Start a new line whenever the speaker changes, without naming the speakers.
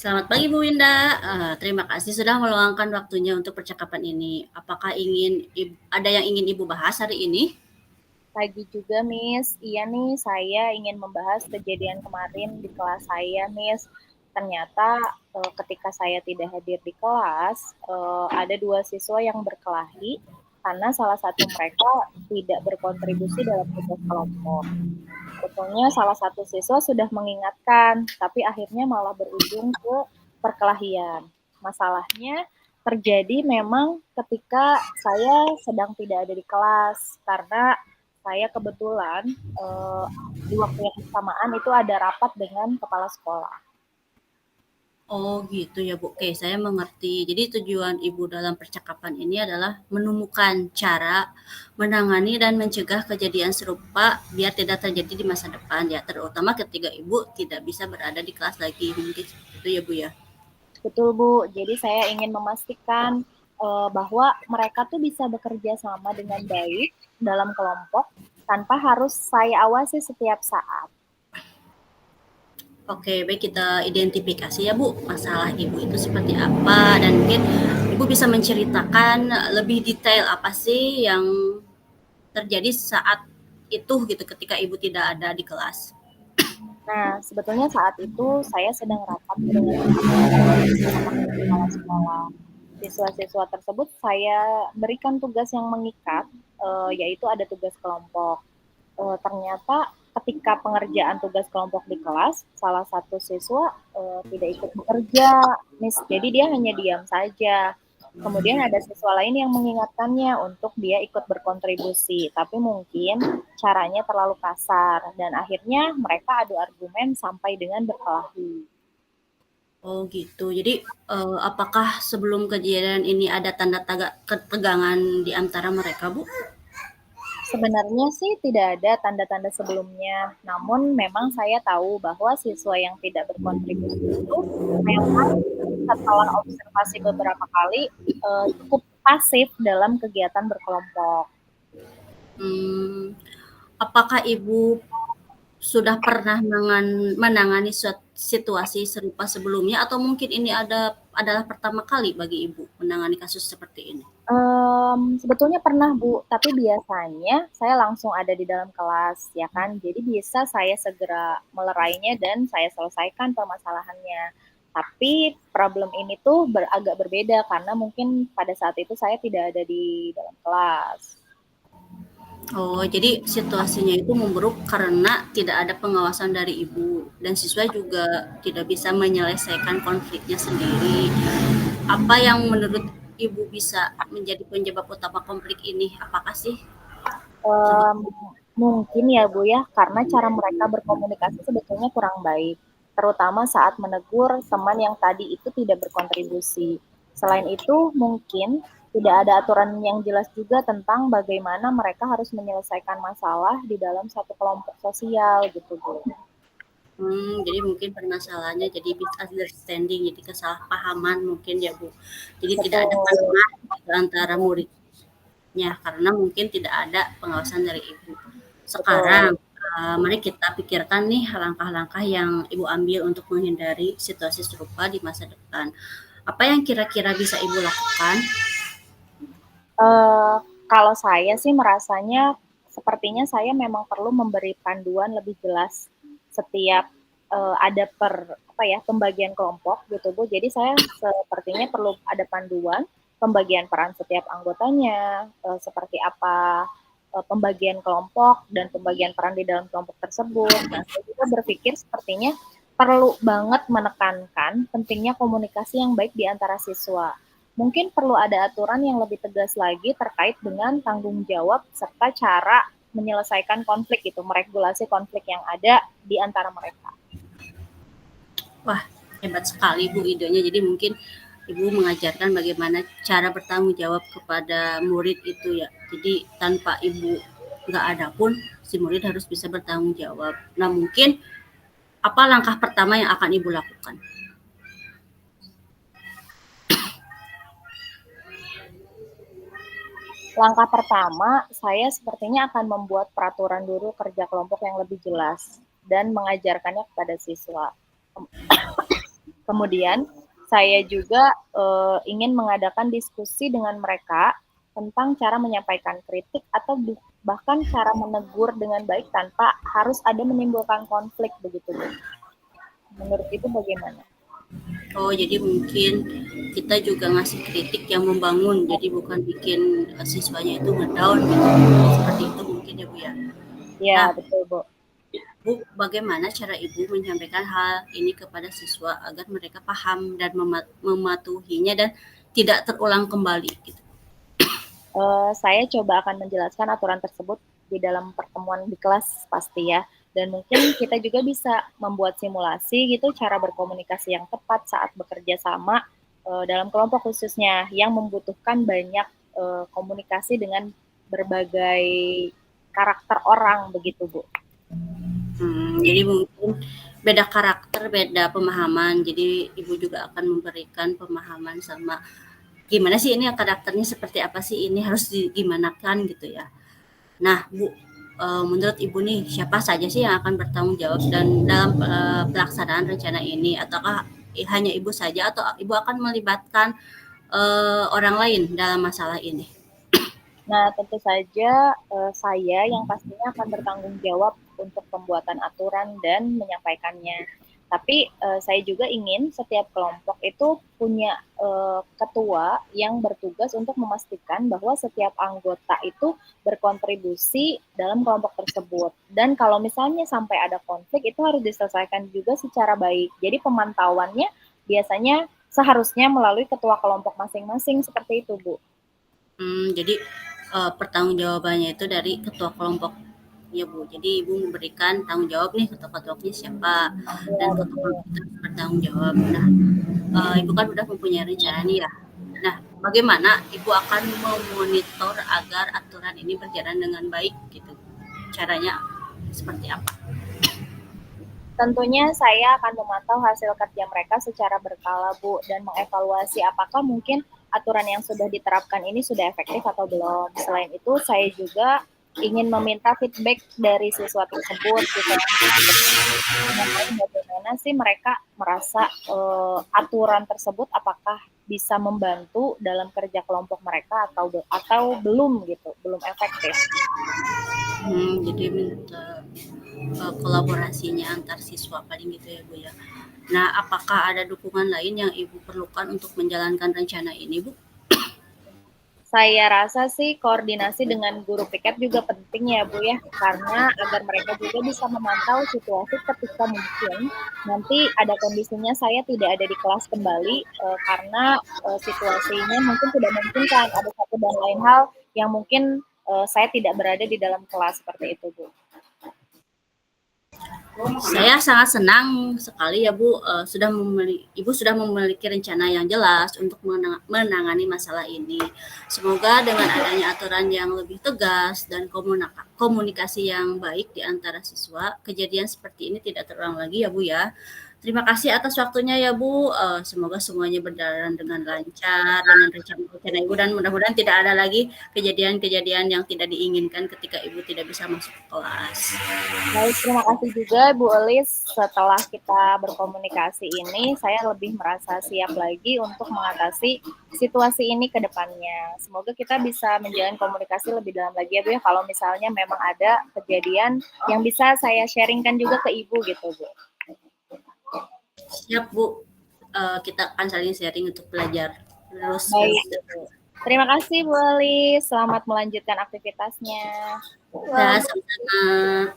Selamat pagi Bu Winda. Terima kasih sudah meluangkan waktunya untuk percakapan ini. Apakah ada yang ingin Ibu bahas hari ini?
Pagi juga, Miss. Iya nih, saya ingin membahas kejadian kemarin di kelas saya, Miss. Ternyata ketika saya tidak hadir di kelas, ada dua siswa yang berkelahi karena salah satu mereka tidak berkontribusi dalam tugas kelompok. Sebetulnya salah satu siswa sudah mengingatkan, tapi akhirnya malah berujung ke perkelahian. Masalahnya terjadi memang ketika saya sedang tidak ada di kelas karena saya kebetulan di waktu yang bersamaan itu ada rapat dengan kepala sekolah.
Oh gitu ya Bu. Oke, saya mengerti. Jadi tujuan Ibu dalam percakapan ini adalah menemukan cara menangani dan mencegah kejadian serupa biar tidak terjadi di masa depan ya, terutama ketika Ibu tidak bisa berada di kelas lagi. Mungkin itu ya Bu ya.
Betul Bu, jadi saya ingin memastikan bahwa mereka tuh bisa bekerja sama dengan baik dalam kelompok tanpa harus saya awasi setiap saat.
Oke, baik kita identifikasi ya Bu, masalah Ibu itu seperti apa dan mungkin Ibu bisa menceritakan lebih detail apa sih yang terjadi saat itu gitu ketika Ibu tidak ada di kelas.
Nah, sebetulnya saat itu saya sedang rapat dengan kepala sekolah. Siswa-siswa tersebut saya berikan tugas yang mengikat, yaitu ada tugas kelompok. Ternyata ketika pengerjaan tugas kelompok di kelas, salah satu siswa tidak ikut bekerja, Miss. Jadi dia hanya diam saja. Kemudian ada siswa lain yang mengingatkannya untuk dia ikut berkontribusi, tapi mungkin caranya terlalu kasar dan akhirnya mereka adu argumen sampai dengan berkelahi.
Oh gitu. Jadi apakah sebelum kejadian ini ada tanda ketegangan di antara mereka Bu?
Sebenarnya sih tidak ada tanda-tanda sebelumnya, namun memang saya tahu bahwa siswa yang tidak berkontribusi itu memang setelah observasi beberapa kali cukup pasif dalam kegiatan berkelompok.
Hmm, apakah Ibu sudah pernah menangani situasi serupa sebelumnya atau mungkin ini adalah pertama kali bagi Ibu menangani kasus seperti ini?
Sebetulnya pernah Bu, tapi biasanya saya langsung ada di dalam kelas, ya kan. Jadi bisa saya segera melerainya dan saya selesaikan permasalahannya. Tapi problem ini tuh agak berbeda karena mungkin pada saat itu saya tidak ada di dalam kelas.
Oh, jadi situasinya itu memburuk karena tidak ada pengawasan dari ibu dan siswa juga tidak bisa menyelesaikan konfliknya sendiri. Apa yang menurut ibu bisa menjadi penyebab utama konflik ini? Apakah sih?
Um, Mungkin ya Bu ya, karena cara mereka berkomunikasi sebetulnya kurang baik, terutama saat menegur teman yang tadi itu tidak berkontribusi. Selain itu, mungkin tidak ada aturan yang jelas juga tentang bagaimana mereka harus menyelesaikan masalah di dalam satu kelompok sosial gitu Bu.
Jadi mungkin permasalahannya jadi misunderstanding, jadi kesalahpahaman mungkin ya Bu. Jadi tidak ada
Betul,
penerimaan gitu antara muridnya karena mungkin tidak ada pengawasan dari ibu. Sekarang
betul.
mari kita pikirkan nih langkah-langkah yang Ibu ambil untuk menghindari situasi serupa di masa depan. Apa yang kira-kira bisa Ibu lakukan?
Eee, Kalau saya sih merasanya sepertinya saya memang perlu memberi panduan lebih jelas setiap, ada apa ya, pembagian kelompok gitu, Bu. Jadi saya sepertinya perlu ada panduan pembagian peran setiap anggotanya, seperti apa, pembagian kelompok dan pembagian peran di dalam kelompok tersebut. Nah, saya juga berpikir sepertinya perlu banget menekankan pentingnya komunikasi yang baik di antara siswa. Mungkin perlu ada aturan yang lebih tegas lagi terkait dengan tanggung jawab serta cara menyelesaikan konflik itu, meregulasi konflik yang ada di antara mereka.
Wah, hebat sekali Bu idenya. Jadi mungkin Ibu mengajarkan bagaimana cara bertanggung jawab kepada murid itu ya. Jadi tanpa Ibu nggak ada pun si murid harus bisa bertanggung jawab. Nah mungkin apa langkah pertama yang akan Ibu lakukan?
Langkah pertama, saya sepertinya akan membuat peraturan dulu kerja kelompok yang lebih jelas dan mengajarkannya kepada siswa. Kemudian saya juga ingin mengadakan diskusi dengan mereka tentang cara menyampaikan kritik atau bahkan cara menegur dengan baik tanpa harus ada menimbulkan konflik begitu, Bu. Menurut Ibu bagaimana?
Oh, jadi mungkin kita juga ngasih kritik yang membangun, jadi bukan bikin siswanya itu ngedown gitu. Seperti itu mungkin ya Bu ya.
Ya,
Nah,
betul, Bu.
Bu, bagaimana cara Ibu menyampaikan hal ini kepada siswa agar mereka paham dan mematuhinya dan tidak terulang kembali gitu?
Saya coba akan menjelaskan aturan tersebut di dalam pertemuan di kelas pasti ya. Dan mungkin kita juga bisa membuat simulasi gitu cara berkomunikasi yang tepat saat bekerja sama dalam kelompok khususnya yang membutuhkan banyak komunikasi dengan berbagai karakter orang begitu, Bu.
Jadi mungkin beda karakter, beda pemahaman. Jadi Ibu juga akan memberikan pemahaman sama gimana sih ini karakternya seperti apa sih ini harus digimanakan gitu ya. Nah, Bu, menurut Ibu nih siapa saja sih yang akan bertanggung jawab dan dalam pelaksanaan rencana ini ataukah hanya Ibu saja atau Ibu akan melibatkan orang lain dalam masalah ini?
Nah, tentu saja saya yang pastinya akan bertanggung jawab untuk pembuatan aturan dan menyampaikannya. Tapi saya juga ingin setiap kelompok itu punya ketua yang bertugas untuk memastikan bahwa setiap anggota itu berkontribusi dalam kelompok tersebut. Dan kalau misalnya sampai ada konflik itu harus diselesaikan juga secara baik. Jadi pemantauannya biasanya seharusnya melalui ketua kelompok masing-masing seperti itu, Bu.
Jadi pertanggungjawabannya itu dari ketua kelompok ya Bu. Jadi Ibu memberikan tanggung jawab nih ketua-ketuanya siapa dan
Ya,
ketua
betul.
kelompok itu harus bertanggung jawab. Nah, Ibu kan udah mempunyai rencana nih ya. Nah, bagaimana Ibu akan memonitor agar aturan ini berjalan dengan baik gitu? Caranya seperti apa?
Tentunya saya akan memantau hasil kerja mereka secara berkala, Bu, dan mengevaluasi apakah mungkin aturan yang sudah diterapkan ini sudah efektif atau belum. Selain itu, saya juga ingin meminta feedback dari siswa tersebut gitu. Bagaimana sih mereka merasa aturan tersebut apakah bisa membantu dalam kerja kelompok mereka atau belum gitu, belum efektif.
Jadi minta kolaborasinya antar siswa paling gitu ya Bu ya. Nah, apakah ada dukungan lain yang Ibu perlukan untuk menjalankan rencana ini Bu?
Saya rasa sih koordinasi dengan guru piket juga penting ya Bu ya, karena agar mereka juga bisa memantau situasi ketika mungkin nanti ada kondisinya saya tidak ada di kelas kembali karena situasinya mungkin tidak memungkinkan ada satu dan lain hal yang mungkin saya tidak berada di dalam kelas seperti itu Bu.
Saya sangat senang sekali ya Bu, Ibu sudah memiliki rencana yang jelas untuk menangani masalah ini. Semoga dengan adanya aturan yang lebih tegas dan komunikasi yang baik di antara siswa, kejadian seperti ini tidak terulang lagi ya Bu ya. Terima kasih atas waktunya ya Bu. Semoga semuanya berjalan dengan lancar dengan rencana Ibu dan mudah-mudahan tidak ada lagi kejadian-kejadian yang tidak diinginkan ketika Ibu tidak bisa masuk ke kelas.
Baik, terima kasih juga Bu Elis. Setelah kita berkomunikasi ini, saya lebih merasa siap lagi untuk mengatasi situasi ini ke depannya. Semoga kita bisa menjalin komunikasi lebih dalam lagi ya Bu ya, kalau misalnya memang ada kejadian yang bisa saya sharingkan juga ke Ibu gitu Bu.
Siap Bu, kita akan saling sharing untuk belajar terus.
Baik, Bu. Terima kasih Bu Elis. Selamat melanjutkan aktivitasnya.
Ya, sama-sama.